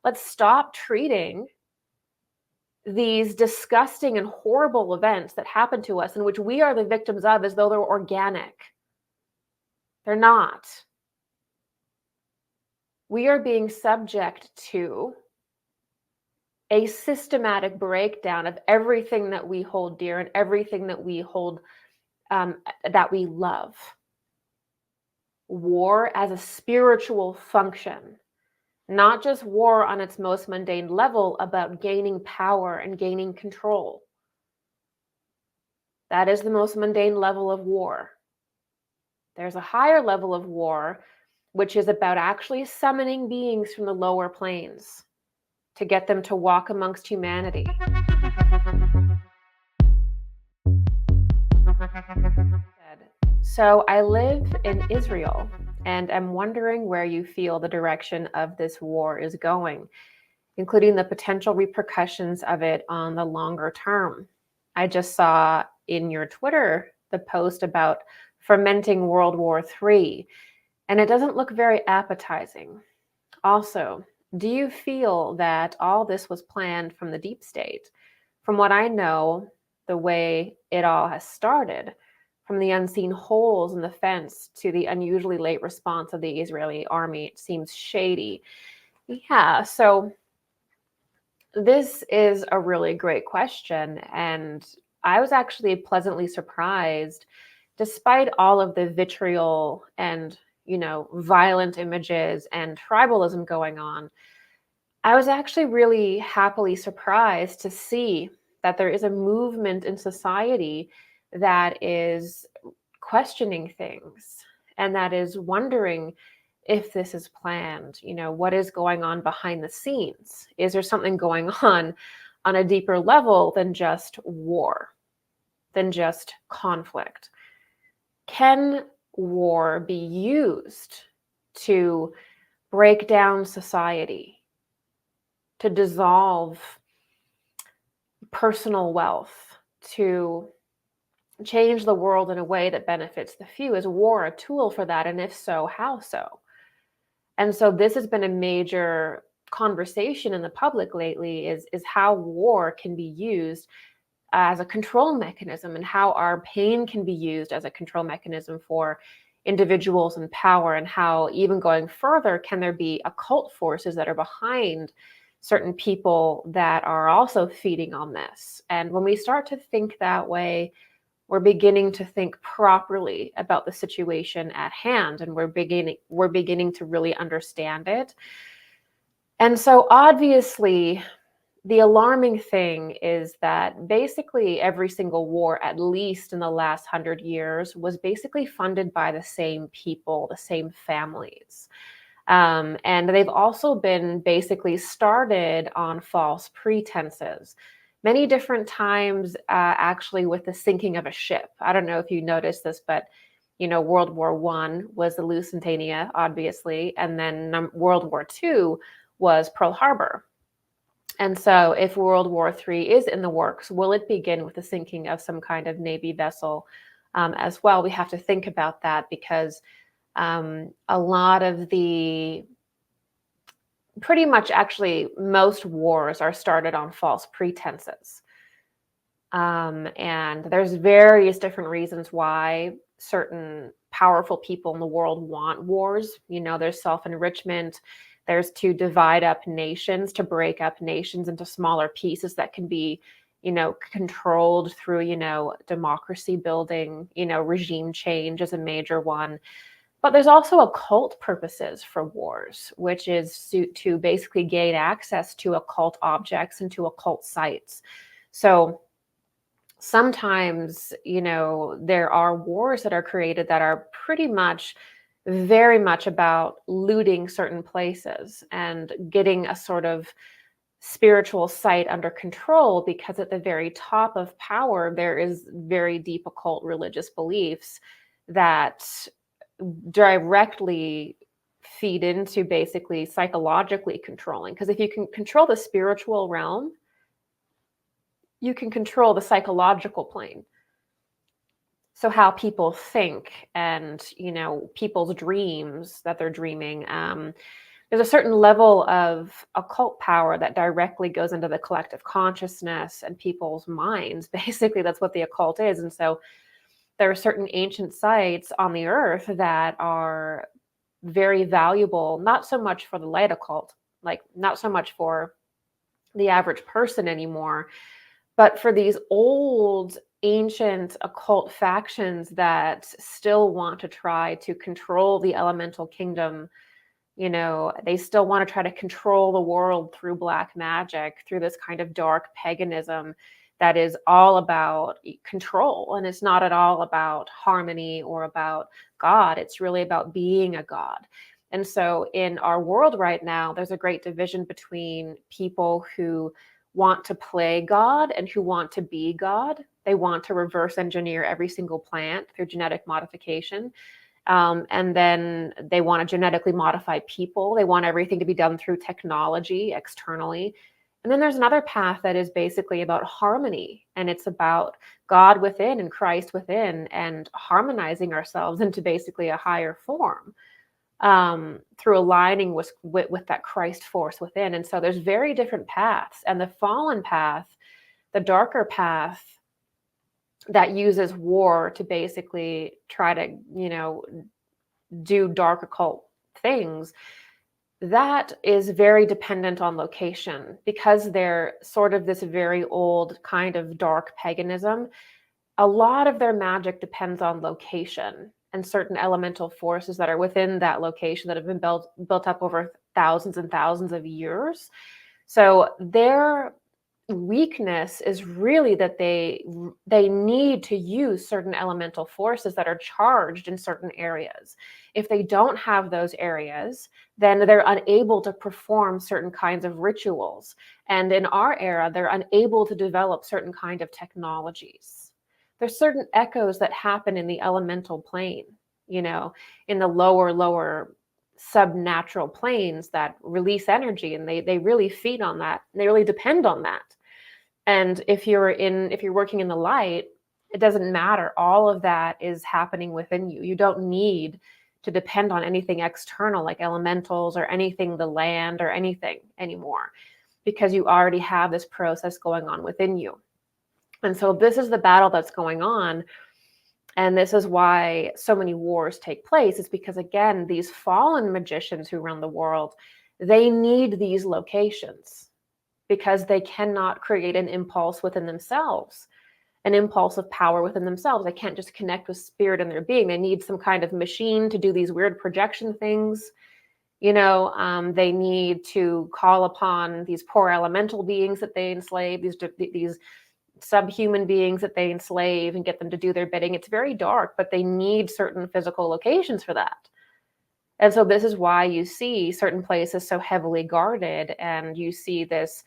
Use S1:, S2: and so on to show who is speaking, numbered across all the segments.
S1: Let's stop treating these disgusting and horrible events that happen to us in which we are the victims of as though they're organic. They're not. We are being subject to a systematic breakdown of everything that we hold dear and everything that we hold, that we love. War as a spiritual function, not just war on its most mundane level about gaining power and gaining control. That is the most mundane level of war. There's a higher level of war, which is about actually summoning beings from the lower planes to get them to walk amongst humanity. So I live in Israel and am wondering where you feel the direction of this war is going, including the potential repercussions of it on the longer term. I just saw in your Twitter the post about fermenting World War III, and it doesn't look very appetizing. Also, do you feel that all this was planned from the deep state? From what I know, the way it all has started, from the unseen holes in the fence to the unusually late response of the Israeli army, it seems shady. Yeah, so this is a really great question, and I was actually pleasantly surprised, despite all of the vitriol and, violent images and tribalism going on. I was actually really happily surprised to see that there is a movement in society that is questioning things and that is wondering if this is planned. What is going on behind the scenes? Is there something going on a deeper level than just war, than just conflict? Can war be used to break down society, to dissolve personal wealth, to change the world in a way that benefits the few? Is war a tool for that? And if so, how so? And so this has been a major conversation in the public lately, is how war can be used as a control mechanism and how our pain can be used as a control mechanism for individuals in power, and how, even going further, can there be occult forces that are behind certain people that are also feeding on this? And when we start to think that way, we're beginning to think properly about the situation at hand, and we're beginning to really understand it. And so obviously, the alarming thing is that basically every single war, at least in the last 100 years, was basically funded by the same people, the same families. And they've also been basically started on false pretenses. Many different times, actually, with the sinking of a ship. I don't know if you noticed this, but World War I was the Lusitania, obviously, and then World War II was Pearl Harbor. And so if World War III is in the works, will it begin with the sinking of some kind of Navy vessel as well? We have to think about that, because a lot of pretty much actually most wars are started on false pretenses. And there's various different reasons why certain powerful people in the world want wars. There's self-enrichment. There's to divide up nations, to break up nations into smaller pieces that can be, controlled through, democracy building. Regime change is a major one. But there's also occult purposes for wars, which is to basically gain access to occult objects and to occult sites. So sometimes, there are wars that are created that are pretty much very much about looting certain places and getting a sort of spiritual site under control, because at the very top of power, there is very deep occult religious beliefs that directly feed into basically psychologically controlling. Because if you can control the spiritual realm, you can control the psychological plane. So how people think and, people's dreams that they're dreaming. there's a certain level of occult power that directly goes into the collective consciousness and people's minds. Basically, that's what the occult is. And so there are certain ancient sites on the earth that are very valuable, not so much for the light occult, like not so much for the average person anymore, but for these old ancient occult factions that still want to try to control the elemental kingdom. They still want to try to control the world through black magic, through this kind of dark paganism that is all about control. And it's not at all about harmony or about God. It's really about being a God. And so in our world right now, there's a great division between people who want to play God and who want to be God. They want to reverse engineer every single plant through genetic modification. And then they want to genetically modify people. They want everything to be done through technology externally. And then there's another path that is basically about harmony. And it's about God within and Christ within and harmonizing ourselves into basically a higher form through aligning with that Christ force within. And so there's very different paths. And the fallen path, the darker path, that uses war to basically try to, do dark occult things, that is very dependent on location because they're sort of this very old kind of dark paganism. A lot of their magic depends on location and certain elemental forces that are within that location that have been built up over thousands and thousands of years. So their weakness is really that they need to use certain elemental forces that are charged in certain areas. If they don't have those areas, then they're unable to perform certain kinds of rituals. And in our era, they're unable to develop certain kind of technologies. There's certain echoes that happen in the elemental plane, in the lower subnatural planes that release energy, and they really feed on that. They really depend on that. And if you're working in the light, it doesn't matter. All of that is happening within you. You don't need to depend on anything external like elementals or anything, the land or anything anymore, because you already have this process going on within you. And so this is the battle that's going on. And this is why so many wars take place. It's because, again, these fallen magicians who run the world, they need these locations because they cannot create an impulse within themselves, an impulse of power within themselves. They can't just connect with spirit in their being. They need some kind of machine to do these weird projection things. They need to call upon these poor elemental beings that they enslave, these subhuman beings that they enslave and get them to do their bidding. It's very dark, but they need certain physical locations for that. And so this is why you see certain places so heavily guarded, and you see this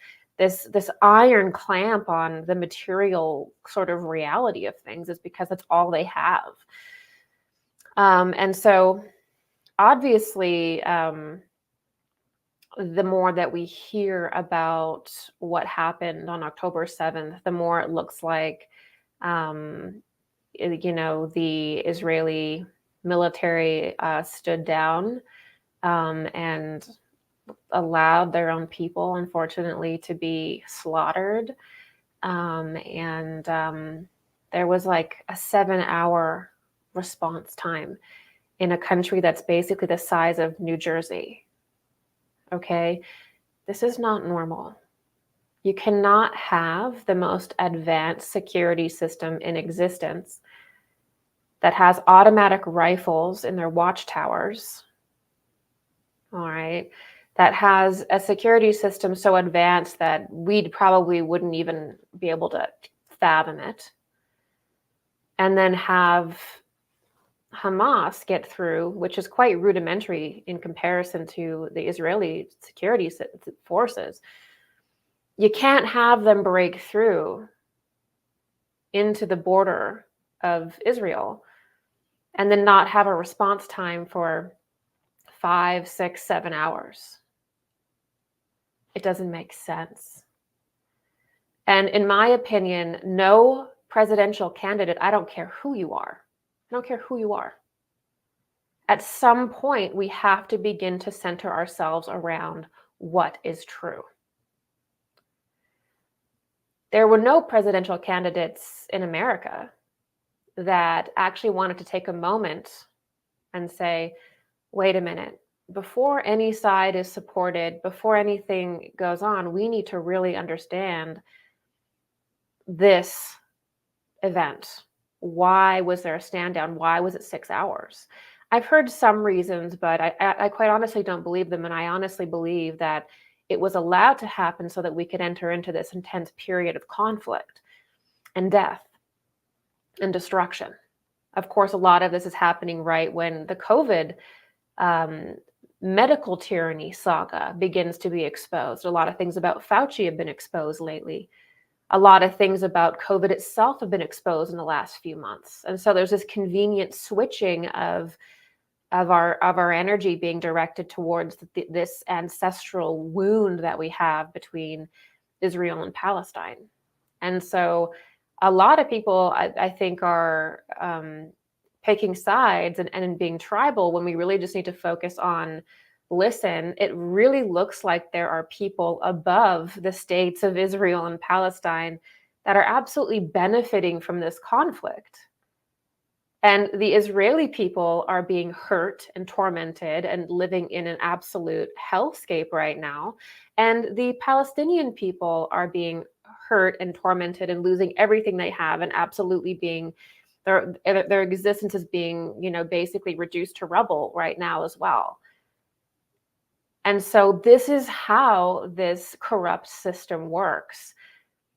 S1: iron clamp on the material sort of reality of things, is because that's all they have. And so obviously, the more that we hear about what happened on October 7th, the more it looks like, the Israeli military stood down and allowed their own people, unfortunately, to be slaughtered. There was like a 7-hour response time in a country that's basically the size of New Jersey. Okay, this is not normal. You cannot have the most advanced security system in existence that has automatic rifles in their watchtowers, all right, that has a security system so advanced that we probably wouldn't even be able to fathom it, and then have Hamas get through, which is quite rudimentary in comparison to the Israeli security forces. You can't have them break through into the border of Israel and then not have a response time for 5, 6, 7 hours. It doesn't make sense. And in my opinion, no presidential candidate, I don't care who you are. I don't care who you are. At some point, we have to begin to center ourselves around what is true. There were no presidential candidates in America that actually wanted to take a moment and say, wait a minute, before any side is supported, before anything goes on, we need to really understand this event. Why was there a stand down? Why was it 6 hours? I've heard some reasons, but I quite honestly don't believe them. And I honestly believe that it was allowed to happen so that we could enter into this intense period of conflict and death and destruction. Of course, a lot of this is happening right when the COVID medical tyranny saga begins to be exposed. A lot of things about Fauci have been exposed lately. A lot of things about COVID itself have been exposed in the last few months. And so there's this convenient switching of our energy being directed towards this ancestral wound that we have between Israel and Palestine. And so a lot of people, I think, are picking sides and being tribal when we really just need to focus on, listen, it really looks like there are people above the states of Israel and Palestine that are absolutely benefiting from this conflict. And the Israeli people are being hurt and tormented and living in an absolute hellscape right now. And the Palestinian people are being hurt and tormented and losing everything they have and absolutely being, their existence is being, basically reduced to rubble right now as well. And so this is how this corrupt system works,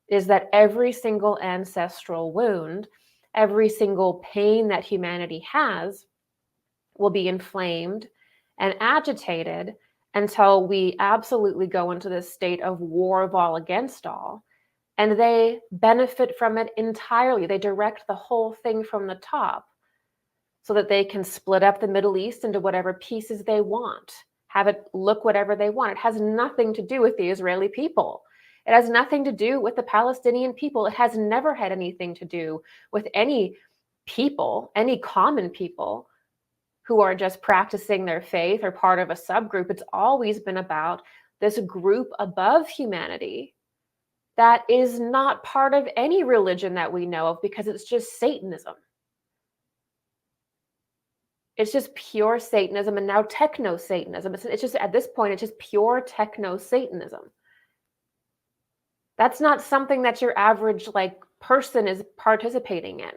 S1: is that every single ancestral wound, every single pain that humanity has will be inflamed and agitated until we absolutely go into this state of war of all against all. And they benefit from it entirely. They direct the whole thing from the top so that they can split up the Middle East into whatever pieces they want, have it look whatever they want. It has nothing to do with the Israeli people. It has nothing to do with the Palestinian people. It has never had anything to do with any people, any common people who are just practicing their faith or part of a subgroup. It's always been about this group above humanity that is not part of any religion that we know of, because it's just Satanism. It's just pure Satanism, and now techno-Satanism. It's just, at this point, it's just pure techno-Satanism. That's not something that your average person is participating in.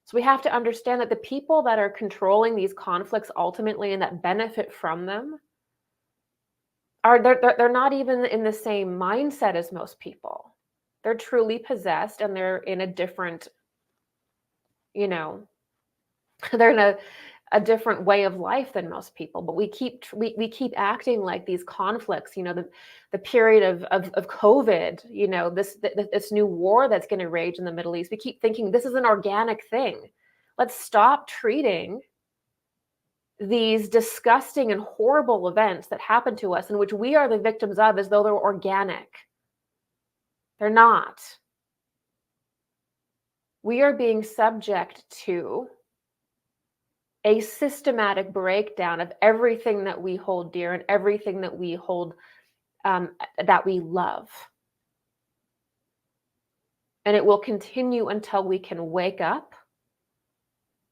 S1: So we have to understand that the people that are controlling these conflicts ultimately and that benefit from them they're not even in the same mindset as most people. They're truly possessed, and they're in a different, they're in a different way of life than most people. But we keep acting like these conflicts, the period of COVID, this new war that's going to rage in the Middle East. We keep thinking this is an organic thing. Let's stop treating these disgusting and horrible events that happen to us, in which we are the victims of, as though they're organic. They're not. We are being subject to a systematic breakdown of everything that we hold dear and everything that we hold, that we love. And it will continue until we can wake up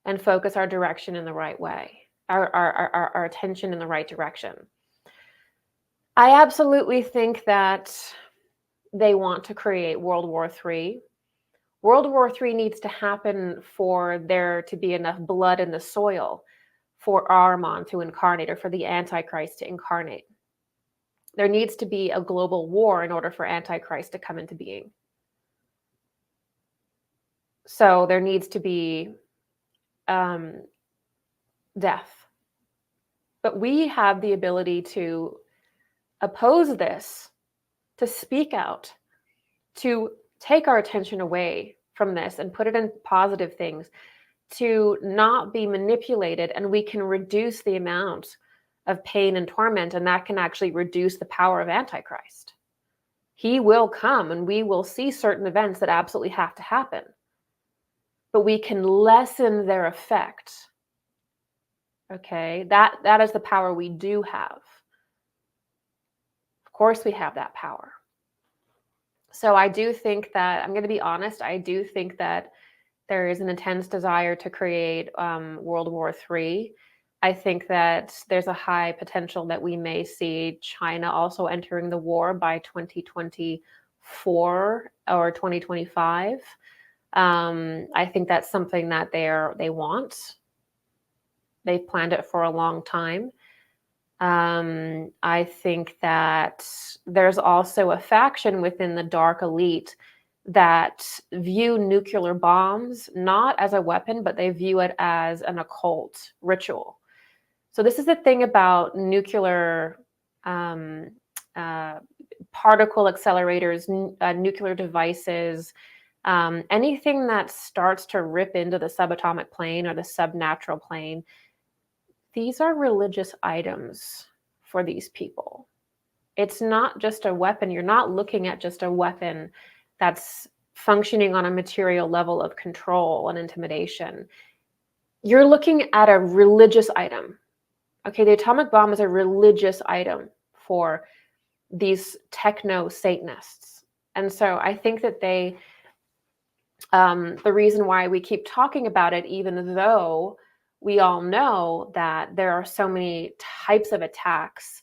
S1: and focus our direction in the right way. Our attention in the right direction. I absolutely think that they want to create World War III. World War III needs to happen for there to be enough blood in the soil for Armon to incarnate, or for the Antichrist to incarnate. There needs to be a global war in order for Antichrist to come into being. So there needs to be death. But we have the ability to oppose this, to speak out, to take our attention away from this and put it in positive things, to not be manipulated, and we can reduce the amount of pain and torment, and that can actually reduce the power of Antichrist. He will come, and we will see certain events that absolutely have to happen, but we can lessen their effect. Okay, that is the power we do have. Of course we have that power. So I do think that, I'm going to be honest, I do think that there is an intense desire to create World War III. I think that there's a high potential that we may see China also entering the war by 2024 or 2025. I think that's something that they want. They've planned it for a long time. I think that there's also a faction within the dark elite that view nuclear bombs not as a weapon, but they view it as an occult ritual. So this is the thing about nuclear particle accelerators, nuclear devices, anything that starts to rip into the subatomic plane or the subnatural plane. These are religious items for these people. It's not just a weapon. You're not looking at just a weapon that's functioning on a material level of control and intimidation. You're looking at a religious item. Okay, the atomic bomb is a religious item for these techno-Satanists. And so I think that the reason why we keep talking about it, even though we all know that there are so many types of attacks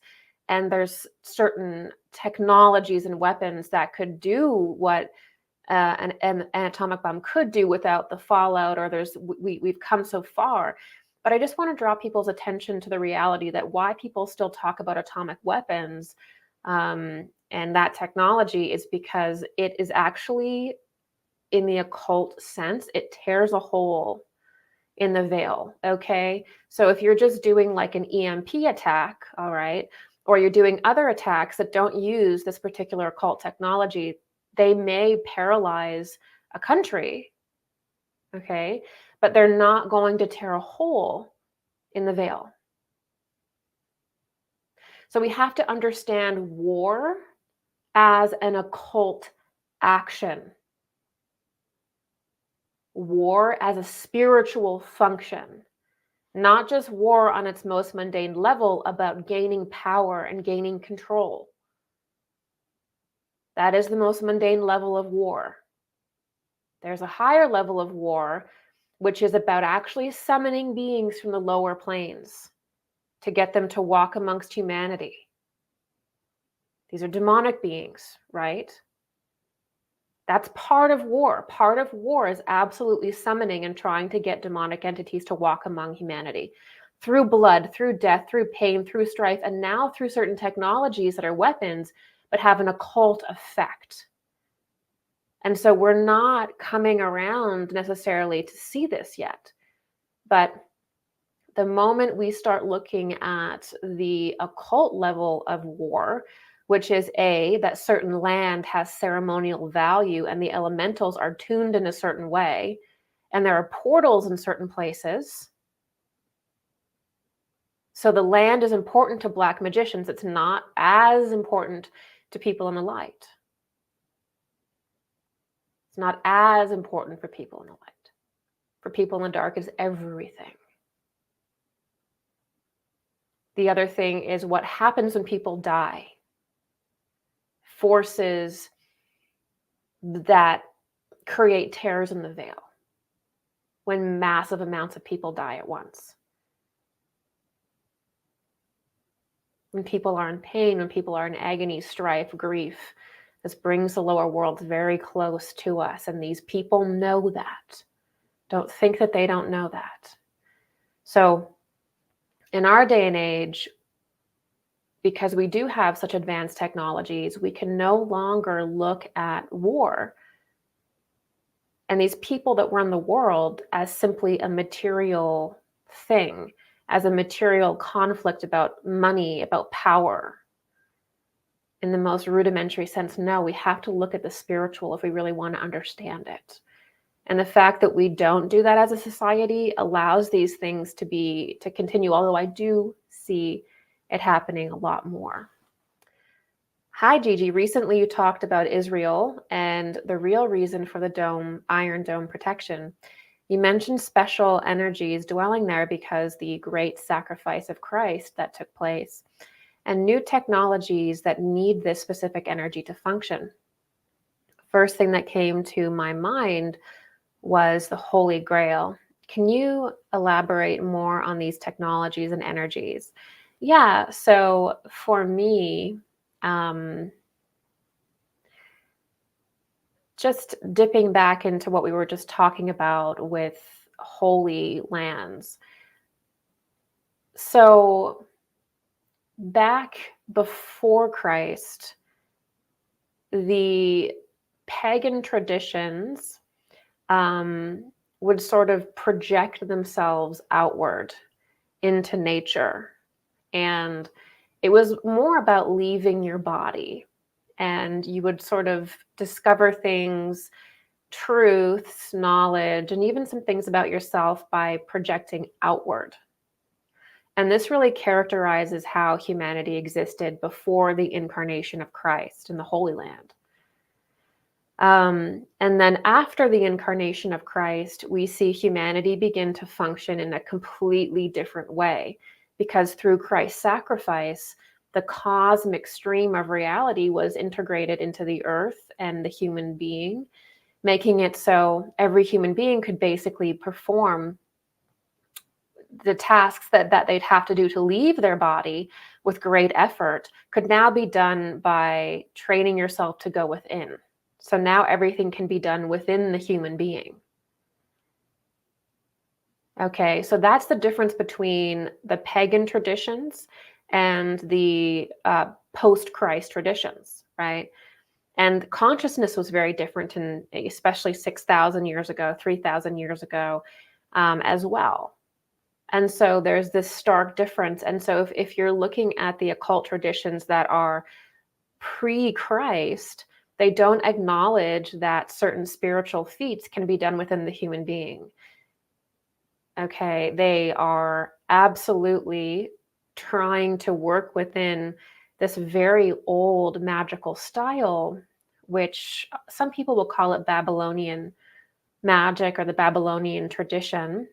S1: and there's certain technologies and weapons that could do what an atomic bomb could do without the fallout, or we've come so far. But I just want to draw people's attention to the reality that why people still talk about atomic weapons and that technology is because it is actually, in the occult sense, it tears a hole in the veil, okay? So if you're just doing like an EMP attack, all right, or you're doing other attacks that don't use this particular occult technology, they may paralyze a country, okay? But they're not going to tear a hole in the veil. So we have to understand war as an occult action. War as a spiritual function, not just war on its most mundane level about gaining power and gaining control. That is the most mundane level of war. There's a higher level of war, which is about actually summoning beings from the lower planes to get them to walk amongst humanity. These are demonic beings, right? That's part of war. Part of war is absolutely summoning and trying to get demonic entities to walk among humanity through blood, through death, through pain, through strife, and now through certain technologies that are weapons but have an occult effect. And so we're not coming around necessarily to see this yet. But the moment we start looking at the occult level of war, which is that certain land has ceremonial value and the elementals are tuned in a certain way, and there are portals in certain places. So the land is important to Black magicians. It's not as important to people in the light. It's not as important for people in the light. For people in the dark, it's everything. The other thing is what happens when people die. Forces that create tears in the veil when massive amounts of people die at once. When people are in pain, when people are in agony, strife, grief, this brings the lower world very close to us. And these people know that. Don't think that they don't know that. So in our day and age, because we do have such advanced technologies, we can no longer look at war and these people that run the world as simply a material thing, as a material conflict about money, about power. In the most rudimentary sense, no, we have to look at the spiritual if we really want to understand it. And the fact that we don't do that as a society allows these things to continue, although I do see it happening a lot more. Hi, Gigi. Recently you talked about Israel and the real reason for the Iron Dome protection. You mentioned special energies dwelling there because the great sacrifice of Christ that took place, and new technologies that need this specific energy to function. First thing that came to my mind was the Holy Grail. Can you elaborate more on these technologies and energies? Yeah, so for me, just dipping back into what we were just talking about with holy lands. So back before Christ, the pagan traditions would sort of project themselves outward into nature. And it was more about leaving your body. And you would sort of discover things, truths, knowledge, and even some things about yourself by projecting outward. And this really characterizes how humanity existed before the incarnation of Christ in the Holy Land. And then after the incarnation of Christ, we see humanity begin to function in a completely different way, because through Christ's sacrifice, the cosmic stream of reality was integrated into the earth and the human being, making it so every human being could basically perform the tasks that they'd have to do to leave their body with great effort could now be done by training yourself to go within. So now everything can be done within the human being. Okay, so that's the difference between the pagan traditions and the post-Christ traditions, right? And consciousness was very different, in especially 6,000 years ago, 3,000 years ago as well. And so there's this stark difference. And so if you're looking at the occult traditions that are pre-Christ, they don't acknowledge that certain spiritual feats can be done within the human being. Okay, they are absolutely trying to work within this very old magical style, which some people will call it Babylonian magic or the Babylonian tradition,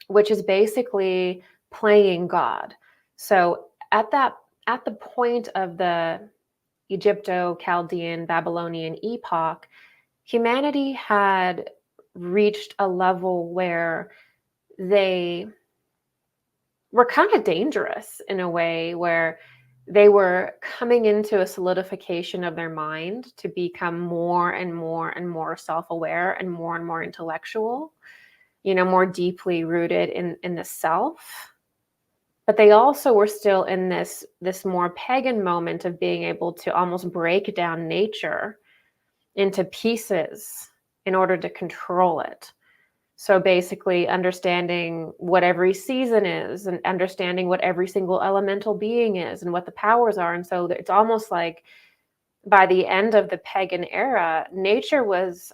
S1: which is basically playing God. So at the point of the Egypto-Chaldean Babylonian epoch, humanity had reached a level where they were kind of dangerous in a way, where they were coming into a solidification of their mind to become more and more and more self-aware and more intellectual, more deeply rooted in the self. But they also were still in this more pagan moment of being able to almost break down nature into pieces in order to control it. So basically understanding what every season is and understanding what every single elemental being is and what the powers are. And so it's almost like by the end of the pagan era, nature was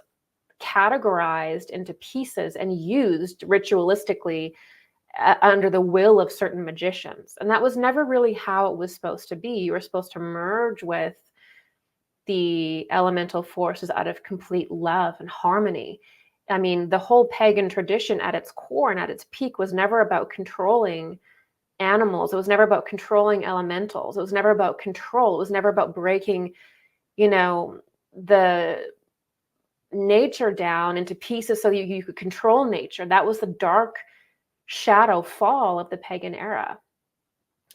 S1: categorized into pieces and used ritualistically under the will of certain magicians. And that was never really how it was supposed to be. You were supposed to merge with the elemental forces out of complete love and harmony. I mean, the whole pagan tradition at its core and at its peak was never about controlling animals. It was never about controlling elementals. It was never about control. It was never about breaking, the nature down into pieces so you could control nature. That was the dark shadow fall of the pagan era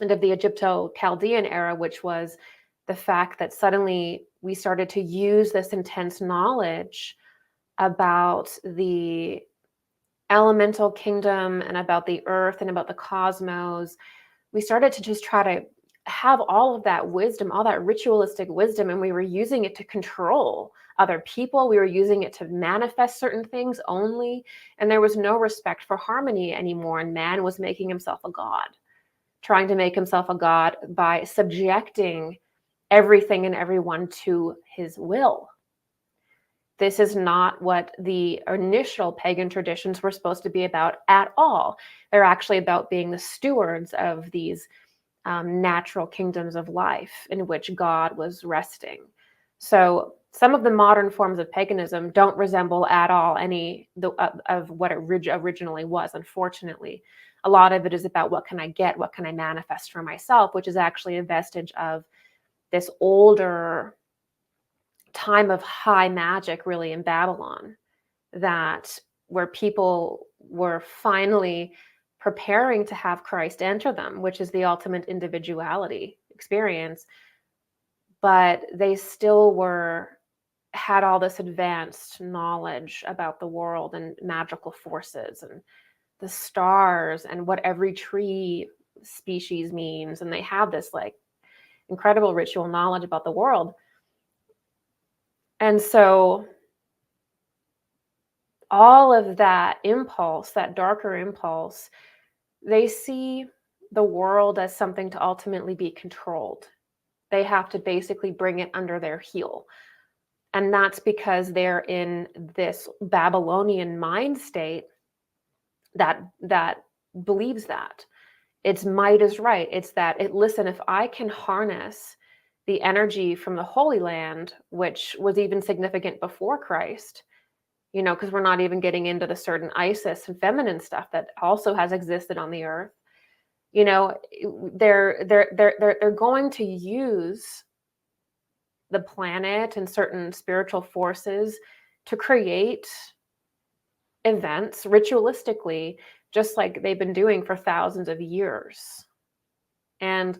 S1: and of the Egypto-Chaldean era, which was the fact that suddenly we started to use this intense knowledge about the elemental kingdom and about the earth and about the cosmos. We started to just try to have all of that wisdom, all that ritualistic wisdom, and we were using it to control other people. We were using it to manifest certain things only, and there was no respect for harmony anymore, and man was making himself a god, trying to make himself a god by subjecting everything and everyone to his will. This is not what the initial pagan traditions were supposed to be about at all. They're actually about being the stewards of these natural kingdoms of life in which God was resting. So Some of the modern forms of paganism don't resemble at all any of what it originally was, unfortunately. A lot of it is about what can I get, what can I manifest for myself, which is actually a vestige of this older time of high magic, really, in Babylon, that where people were finally preparing to have Christ enter them, which is the ultimate individuality experience, but they still had all this advanced knowledge about the world and magical forces and the stars and what every tree species means, and they have this like incredible ritual knowledge about the world. And so all of that impulse, that darker impulse, they see the world as something to ultimately be controlled. They have to basically bring it under their heel. And that's because they're in this Babylonian mind state that believes that. Its might is right. It's that listen, if I can harness the energy from the Holy Land, which was even significant before Christ, because we're not even getting into the certain Isis and feminine stuff that also has existed on the earth. They're going to use the planet and certain spiritual forces to create events ritualistically, just like they've been doing for thousands of years. And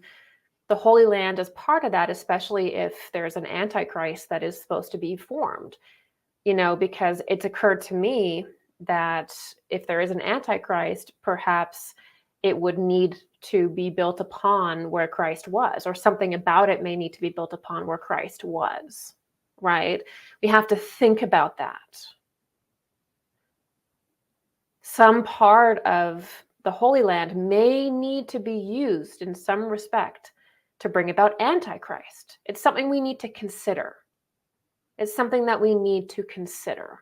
S1: the Holy Land is part of that, especially if there's an antichrist that is supposed to be formed, because it's occurred to me that if there is an antichrist, perhaps it would need to be built upon where Christ was, or something about it may need to be built upon where Christ was, right? We have to think about that. Some part of the Holy Land may need to be used in some respect to bring about Antichrist. It's something we need to consider. It's something that we need to consider,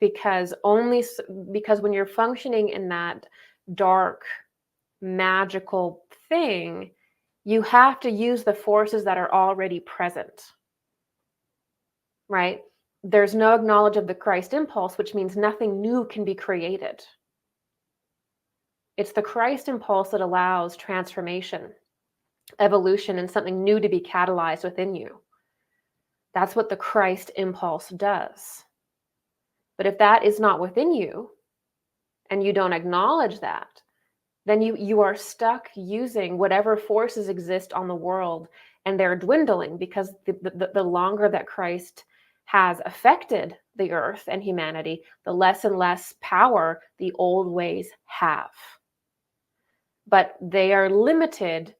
S1: because when you're functioning in that dark, magical thing, you have to use the forces that are already present, right? There's no knowledge of the Christ impulse, which means nothing new can be created. It's the Christ impulse that allows transformation, evolution, and something new to be catalyzed within you. That's what the Christ impulse does. But if that is not within you and you don't acknowledge that, then you are stuck using whatever forces exist on the world, and they're dwindling because the longer that Christ has affected the earth and humanity, the less and less power the old ways have. But they are limited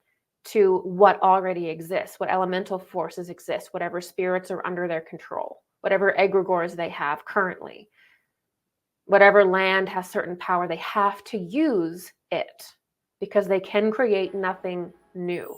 S1: to what already exists, what elemental forces exist, whatever spirits are under their control, whatever egregores they have currently. Whatever land has certain power, they have to use it because they can create nothing new.